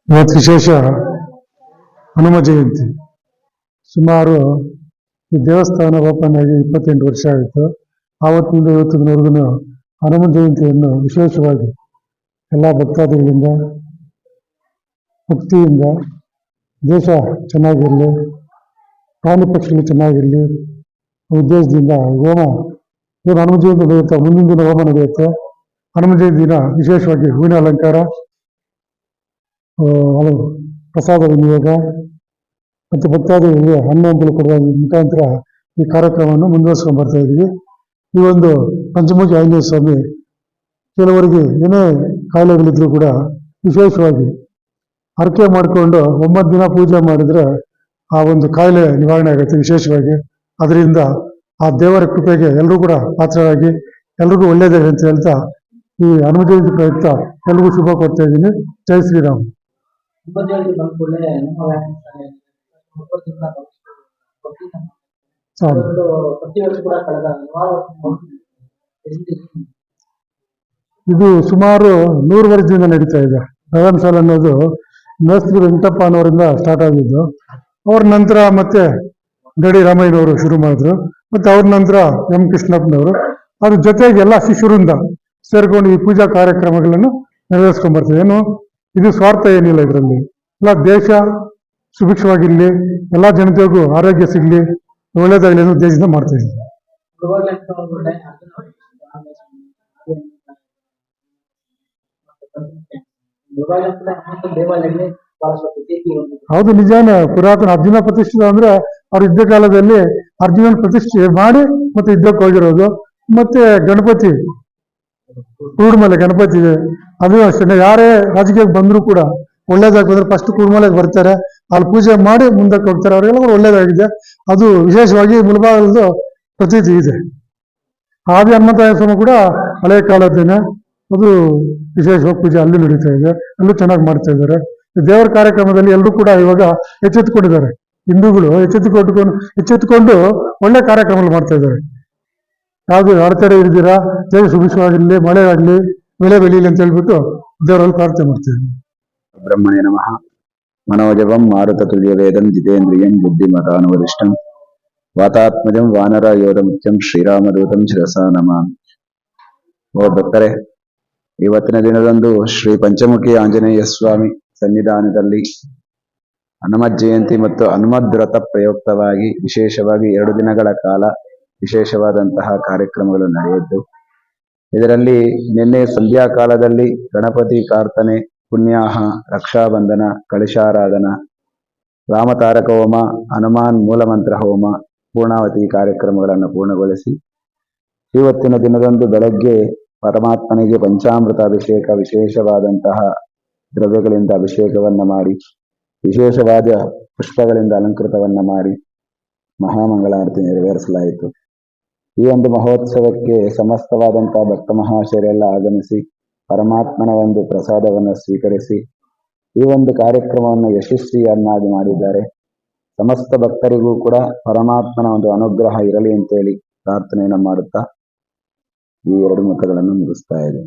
ಇವತ್ತು ವಿಶೇಷ ಹನುಮ ಜಯಂತಿ. ಸುಮಾರು ಈ ದೇವಸ್ಥಾನ ಓಪನ್ ಆಗಿ 28 ವರ್ಷ ಆಯಿತು. ಆವತ್ತಿನಿಂದ ಇವತ್ತಿನವರೆಗೂ ಹನುಮ ಜಯಂತಿಯನ್ನು ವಿಶೇಷವಾಗಿ ಎಲ್ಲ ಭಕ್ತಾದಿಗಳಿಂದ ಭಕ್ತಿಯಿಂದ ದೇಶ ಚೆನ್ನಾಗಿರಲಿ, ಪ್ರಾಣಿ ಪಕ್ಷಿಗಳು ಚೆನ್ನಾಗಿರಲಿ ಉದ್ದೇಶದಿಂದ ಹೋಮ ಏನು ಹನುಮ ಜಯಂತಿ ನಡೆಯುತ್ತೆ. ಮುಂದಿನ ದಿನ ಹೋಮ ನಡೆಯುತ್ತೆ. ಹನುಮ ಜಯಂತಿ ದಿನ ವಿಶೇಷವಾಗಿ ಹೂವಿನ ಅಲಂಕಾರ, ಪ್ರಸಾದ ವಿನಿಯೋಗ ಮತ್ತು ಭಕ್ತಾದಿಗಳಿಗೆ ಹಣ್ಣು ಹಂಪಲು ಕೊಡುವ ಮುಖಾಂತರ ಈ ಕಾರ್ಯಕ್ರಮವನ್ನು ಮುಂದುವರಿಸ್ಕೊಂಡು ಬರ್ತಾ ಇದ್ದೀವಿ. ಈ ಒಂದು ಪಂಚಮುಖಿ ಆಂಜನೇಯ ಸ್ವಾಮಿ ಕೆಲವರಿಗೆ ಏನೇ ಕಾಯಿಲೆಗಳಿದ್ರು ಕೂಡ ವಿಶೇಷವಾಗಿ ಹರಕೆ ಮಾಡಿಕೊಂಡು 9 ದಿನ ಪೂಜೆ ಮಾಡಿದರೆ ಆ ಒಂದು ಕಾಯಿಲೆ ನಿವಾರಣೆ ಆಗುತ್ತೆ. ವಿಶೇಷವಾಗಿ ಅದರಿಂದ ಆ ದೇವರ ಕೃಪೆಗೆ ಎಲ್ಲರೂ ಕೂಡ ಪಾತ್ರರಾಗಿ ಎಲ್ರಿಗೂ ಒಳ್ಳೆಯದೇ ಅಂತ ಹೇಳ್ತಾ ಈ ಹನುಮ ಜಯಂತಿ ಪ್ರಯುಕ್ತ ಎಲ್ರಿಗೂ ಶುಭ ಕೊಡ್ತಾ ಇದ್ದೀನಿ. ಜೈ ಶ್ರೀರಾಮ್. ಇದು ಸುಮಾರು 100 ವರ್ಷದಿಂದ ನಡೀತಾ ಇದೆ. ಪ್ರಥಮಶಾಲೆ ಅನ್ನೋದು ಮೇಸ್ತ್ರಿ ವೆಂಕಟಪ್ಪ ಅನ್ನೋರಿಂದ ಸ್ಟಾರ್ಟ್ ಆಗಿದ್ದು. ಅವ್ರ ನಂತರ ಮತ್ತೆ ಗಡಿ ರಾಮಯ್ಯನವರು ಶುರು ಮಾಡಿದ್ರು. ಮತ್ತೆ ಅವ್ರ ನಂತರ ಎಂ ಕೃಷ್ಣಪ್ಪನವರು. ಅದ್ರ ಜೊತೆಗೆ ಎಲ್ಲ ಶಿಷ್ಯರಿಂದ ಸೇರ್ಕೊಂಡು ಈ ಪೂಜಾ ಕಾರ್ಯಕ್ರಮಗಳನ್ನು ನೆರವೇರಿಸ್ಕೊಂಡ್ ಬರ್ತೀವಿ. ಏನು ಇದು ಸ್ವಾರ್ಥ ಏನಿಲ್ಲ ಇದರಲ್ಲಿ. ಎಲ್ಲ ದೇಶ ಸುಭಿಕ್ಷವಾಗಿರ್ಲಿ, ಎಲ್ಲ ಜನತೆಗೂ ಆರೋಗ್ಯ ಸಿಗ್ಲಿ, ಒಳ್ಳೇದಾಗಲಿ ಅನ್ನೋ ಉದ್ದೇಶದಿಂದ ಮಾಡ್ತಾ ಇದ್ದೀವಿ. ಹೌದು, ನಿಜಾನೇ. ಪುರಾತನ ಅರ್ಜುನ ಪ್ರತಿಷ್ಠಿತ ಅಂದ್ರೆ ಅವ್ರ ಯುದ್ಧ ಕಾಲದಲ್ಲಿ ಅರ್ಜುನನ ಪ್ರತಿಷ್ಠೆ ಮಾಡಿ ಮತ್ತೆ ಯುದ್ಧಕ್ಕೆ ಹೋಗಿರೋದು. ಮತ್ತೆ ಗಣಪತಿ ಕೂಡ್ಮಲೆ ಗಣಪತಿ ಇದೆ, ಅದು ಅಷ್ಟೇ. ಯಾರೇ ರಾಜಕೀಯಕ್ಕೆ ಬಂದ್ರು ಕೂಡ ಒಳ್ಳೇದಾಗಿ ಬಂದ್ರೆ ಫಸ್ಟ್ ಕೂಡ್ಮಲೆಗೆ ಬರ್ತಾರೆ, ಅಲ್ಲಿ ಪೂಜೆ ಮಾಡಿ ಮುಂದಕ್ಕೆ ಹೋಗ್ತಾರೆ. ಅವರೆಲ್ಲ ಒಳ್ಳೇದಾಗಿದೆ. ಅದು ವಿಶೇಷವಾಗಿ ಮುಳಬಾಗಿಲದು ಪ್ರತೀತಿ ಇದೆ. ಆದಿ ಹನುಮಂತಯ್ಯ ಸ್ವಾಮಿ ಕೂಡ ಹಳೆ ಕಾಲದ್ದೇನೆ. ಅದು ವಿಶೇಷವಾಗಿ ಪೂಜೆ ಅಲ್ಲಿ ನಡೀತಾ ಇದೆ, ಅಲ್ಲೂ ಚೆನ್ನಾಗಿ ಮಾಡ್ತಾ ಇದ್ದಾರೆ. ದೇವರ ಕಾರ್ಯಕ್ರಮದಲ್ಲಿ ಎಲ್ಲರೂ ಕೂಡ ಇವಾಗ ಎಚ್ಚೆತ್ತುಕೊಂಡಿದ್ದಾರೆ. ಹಿಂದೂಗಳು ಎಚ್ಚೆತ್ತುಕೊಂಡು ಒಳ್ಳೆ ಕಾರ್ಯಕ್ರಮಗಳು ಮಾಡ್ತಾ ಇದ್ದಾರೆ. ಯಾವುದು ಅಡೆತಡೆ ಇರ್ದಿರಾ ದೇಶ ಸುಭಿಕ್ಷವಾಗಿರ್ಲಿ, ಮಳೆ ಆಗಲಿ, ಬೆಳೆ ಬೆಳೀಲಿ ಅಂತ ಹೇಳ್ಬಿಟ್ಟು ದೇವರಲ್ಲಿ ಪ್ರಾರ್ಥನೆ ಮಾಡ್ತೀವಿ. ಬ್ರಹ್ಮಣೇ ನಮಃ. ಮನೋಜವಂ ಮಾರುತ ತುಲ್ಯ ವೇದಂ ಜಿತೇಂದ್ರಿಯಂ ಬುದ್ಧಿಮತಾನುವರಿಷ್ಠಂ ವಾತಾತ್ಮಜಂ ವಾನರ ಯೋಧ ಮುಖ್ಯಂ ಶ್ರೀರಾಮದೂತಂ ಶಿರಸಾ ನಮಾಮಿ. ಓ ಭಕ್ತರೇ, ಇವತ್ತಿನ ದಿನದಂದು ಶ್ರೀ ಪಂಚಮುಖಿ ಆಂಜನೇಯ ಸ್ವಾಮಿ ಸನ್ನಿಧಾನದಲ್ಲಿ ಹನುಮ ಜಯಂತಿ ಮತ್ತು ಹನುಮದ್ ವ್ರತ ಪ್ರಯುಕ್ತವಾಗಿ ವಿಶೇಷವಾಗಿ 2 ದಿನಗಳ ಕಾಲ ವಿಶೇಷವಾದಂತಹ ಕಾರ್ಯಕ್ರಮಗಳು ನಡೆಯಿದ್ದು, ಇದರಲ್ಲಿ ನಿನ್ನೆ ಸಂಧ್ಯಾ ಕಾಲದಲ್ಲಿ ಗಣಪತಿ ಪ್ರಾರ್ಥನೆ, ಪುಣ್ಯಾಹ, ರಕ್ಷಾಬಂಧನ, ಕಳಶಾರಾಧನ, ರಾಮತಾರಕ ಹೋಮ, ಹನುಮಾನ್ ಮೂಲಮಂತ್ರ ಹೋಮ, ಪೂರ್ಣಾವತಿ ಕಾರ್ಯಕ್ರಮಗಳನ್ನು ಪೂರ್ಣಗೊಳಿಸಿ ಇವತ್ತಿನ ದಿನದಂದು ಬೆಳಗ್ಗೆ ಪರಮಾತ್ಮನಿಗೆ ಪಂಚಾಮೃತ ಅಭಿಷೇಕ, ವಿಶೇಷವಾದಂತಹ ದ್ರವ್ಯಗಳಿಂದ ಅಭಿಷೇಕವನ್ನ ಮಾಡಿ, ವಿಶೇಷವಾದ ಪುಷ್ಪಗಳಿಂದ ಅಲಂಕೃತವನ್ನ ಮಾಡಿ ಮಹಾಮಂಗಳಾರತಿ ನೆರವೇರಿಸಲಾಯಿತು. ಈ ಒಂದು ಮಹೋತ್ಸವಕ್ಕೆ ಸಮಸ್ತವಾದಂತಹ ಭಕ್ತ ಮಹಾಶಯರೆಲ್ಲ ಆಗಮಿಸಿ ಪರಮಾತ್ಮನ ಒಂದು ಪ್ರಸಾದವನ್ನು ಸ್ವೀಕರಿಸಿ ಈ ಒಂದು ಕಾರ್ಯಕ್ರಮವನ್ನು ಯಶಸ್ವಿಯನ್ನಾಗಿ ಮಾಡಿದ್ದಾರೆ. ಸಮಸ್ತ ಭಕ್ತರಿಗೂ ಕೂಡ ಪರಮಾತ್ಮನ ಒಂದು ಅನುಗ್ರಹ ಇರಲಿ ಅಂತೇಳಿ ಪ್ರಾರ್ಥನೆಯನ್ನು ಮಾಡುತ್ತಾ ಈ 2 ಮುಖಗಳನ್ನು ಮುಗಿಸ್ತಾ ಇದೆ.